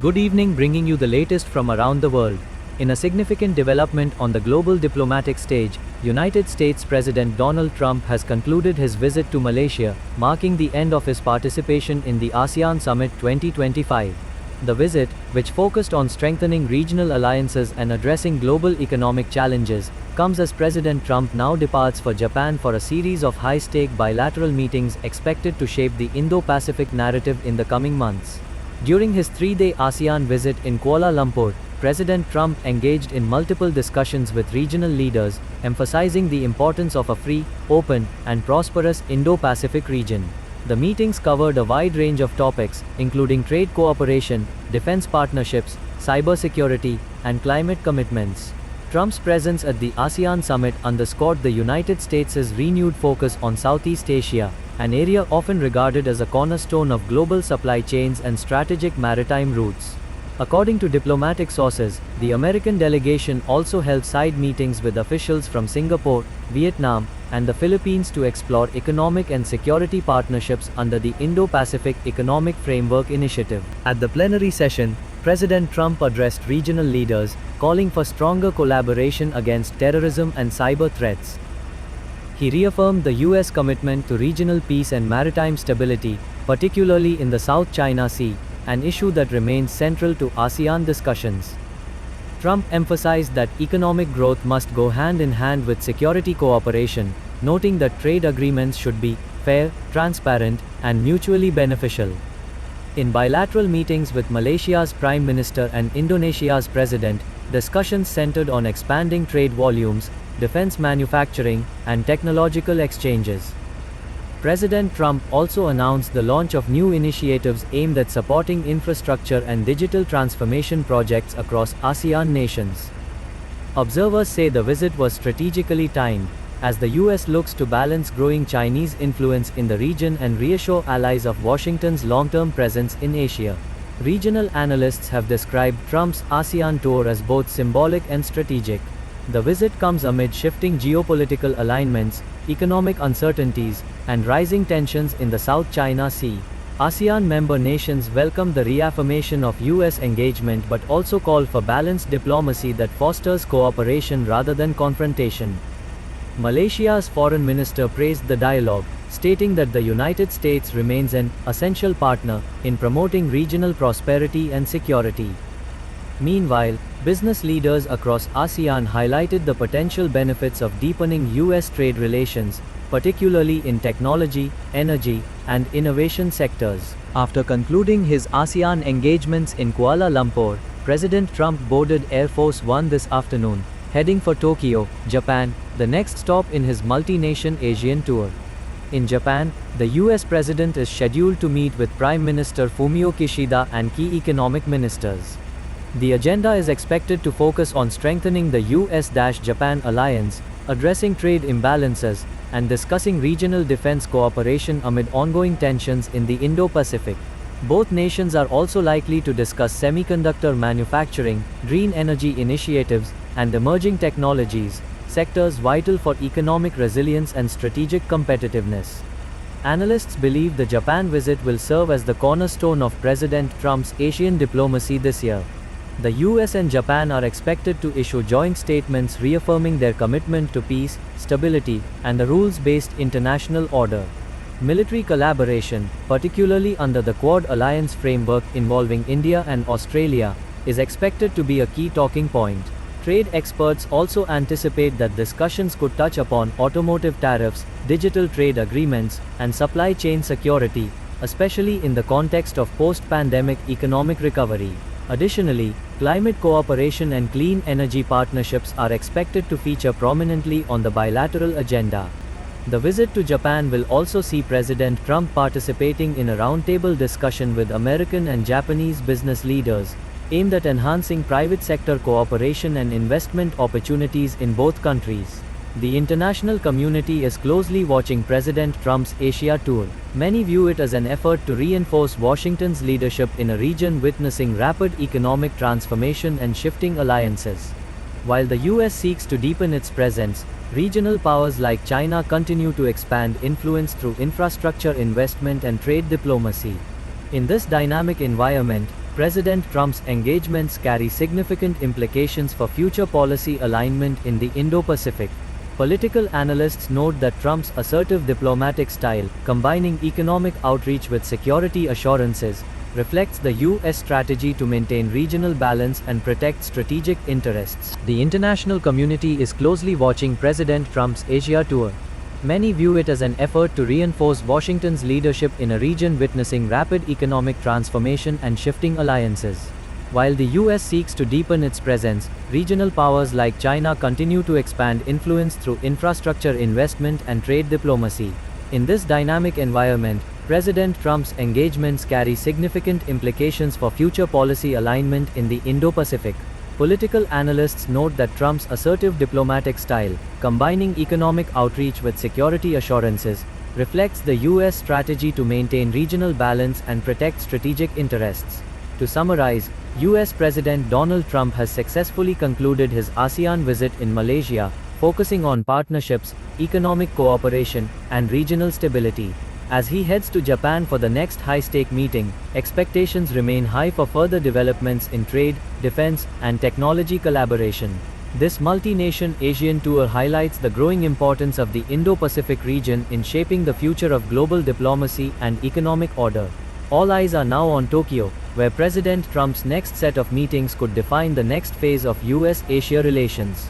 Good evening, bringing you the latest from around the world. In a significant development on the global diplomatic stage, United States President Donald Trump has concluded his visit to Malaysia, marking the end of his participation in the ASEAN Summit 2025. The visit, which focused on strengthening regional alliances and addressing global economic challenges, comes as President Trump now departs for Japan for a series of high-stake bilateral meetings expected to shape the Indo-Pacific narrative in the coming months. During his three-day ASEAN visit in Kuala Lumpur, President Trump engaged in multiple discussions with regional leaders, emphasizing the importance of a free, open, and prosperous Indo-Pacific region. The meetings covered a wide range of topics, including trade cooperation, defense partnerships, cybersecurity, and climate commitments. Trump's presence at the ASEAN Summit underscored the United States' renewed focus on Southeast Asia, an area often regarded as a cornerstone of global supply chains and strategic maritime routes. According to diplomatic sources, the American delegation also held side meetings with officials from Singapore, Vietnam, and the Philippines to explore economic and security partnerships under the Indo-Pacific Economic Framework Initiative. At the plenary session, President Trump addressed regional leaders, calling for stronger collaboration against terrorism and cyber threats. He reaffirmed the U.S. commitment to regional peace and maritime stability, particularly in the South China Sea, an issue that remains central to ASEAN discussions. Trump emphasized that economic growth must go hand in hand with security cooperation, noting that trade agreements should be fair, transparent, and mutually beneficial. In bilateral meetings with Malaysia's Prime Minister and Indonesia's President, discussions centered on expanding trade volumes, defense manufacturing, and technological exchanges. President Trump also announced the launch of new initiatives aimed at supporting infrastructure and digital transformation projects across ASEAN nations. Observers say the visit was strategically timed, as the U.S. looks to balance growing Chinese influence in the region and reassure allies of Washington's long-term presence in Asia. Regional analysts have described Trump's ASEAN tour as both symbolic and strategic. The visit comes amid shifting geopolitical alignments, economic uncertainties, and rising tensions in the South China Sea. ASEAN member nations welcomed the reaffirmation of U.S. engagement but also called for balanced diplomacy that fosters cooperation rather than confrontation. Malaysia's foreign minister praised the dialogue, stating that the United States remains an essential partner in promoting regional prosperity and security. Meanwhile, business leaders across ASEAN highlighted the potential benefits of deepening U.S. trade relations, particularly in technology, energy, and innovation sectors. After concluding his ASEAN engagements in Kuala Lumpur, President Trump boarded Air Force One this afternoon, heading for Tokyo, Japan, the next stop in his multi-nation Asian tour. In Japan, the U.S. president is scheduled to meet with Prime Minister Fumio Kishida and key economic ministers. The agenda is expected to focus on strengthening the U.S.-Japan alliance, addressing trade imbalances, and discussing regional defense cooperation amid ongoing tensions in the Indo-Pacific. Both nations are also likely to discuss semiconductor manufacturing, green energy initiatives, and emerging technologies, sectors vital for economic resilience and strategic competitiveness. Analysts believe the Japan visit will serve as the cornerstone of President Trump's Asian diplomacy this year. The US and Japan are expected to issue joint statements reaffirming their commitment to peace, stability, and a rules-based international order. Military collaboration, particularly under the Quad Alliance framework involving India and Australia, is expected to be a key talking point. Trade experts also anticipate that discussions could touch upon automotive tariffs, digital trade agreements, and supply chain security, especially in the context of post-pandemic economic recovery. Additionally, climate cooperation and clean energy partnerships are expected to feature prominently on the bilateral agenda. The visit to Japan will also see President Trump participating in a roundtable discussion with American and Japanese business leaders, aimed at enhancing private sector cooperation and investment opportunities in both countries. The international community is closely watching President Trump's Asia tour. Many view it as an effort to reinforce Washington's leadership in a region witnessing rapid economic transformation and shifting alliances. While the US seeks to deepen its presence, regional powers like China continue to expand influence through infrastructure investment and trade diplomacy. In this dynamic environment, President Trump's engagements carry significant implications for future policy alignment in the Indo-Pacific. Political analysts note that Trump's assertive diplomatic style, combining economic outreach with security assurances, reflects the U.S. strategy to maintain regional balance and protect strategic interests. The international community is closely watching President Trump's Asia tour. Many view it as an effort to reinforce Washington's leadership in a region witnessing rapid economic transformation and shifting alliances. While the US seeks to deepen its presence, regional powers like China continue to expand influence through infrastructure investment and trade diplomacy. In this dynamic environment, President Trump's engagements carry significant implications for future policy alignment in the Indo-Pacific. Political analysts note that Trump's assertive diplomatic style, combining economic outreach with security assurances, reflects the US strategy to maintain regional balance and protect strategic interests. To summarize, US President Donald Trump has successfully concluded his ASEAN visit in Malaysia, focusing on partnerships, economic cooperation, and regional stability. As he heads to Japan for the next high-stake meeting, expectations remain high for further developments in trade, defense, and technology collaboration. This multi-nation ASEAN tour highlights the growing importance of the Indo-Pacific region in shaping the future of global diplomacy and economic order. All eyes are now on Tokyo, where President Trump's next set of meetings could define the next phase of US-Asia relations.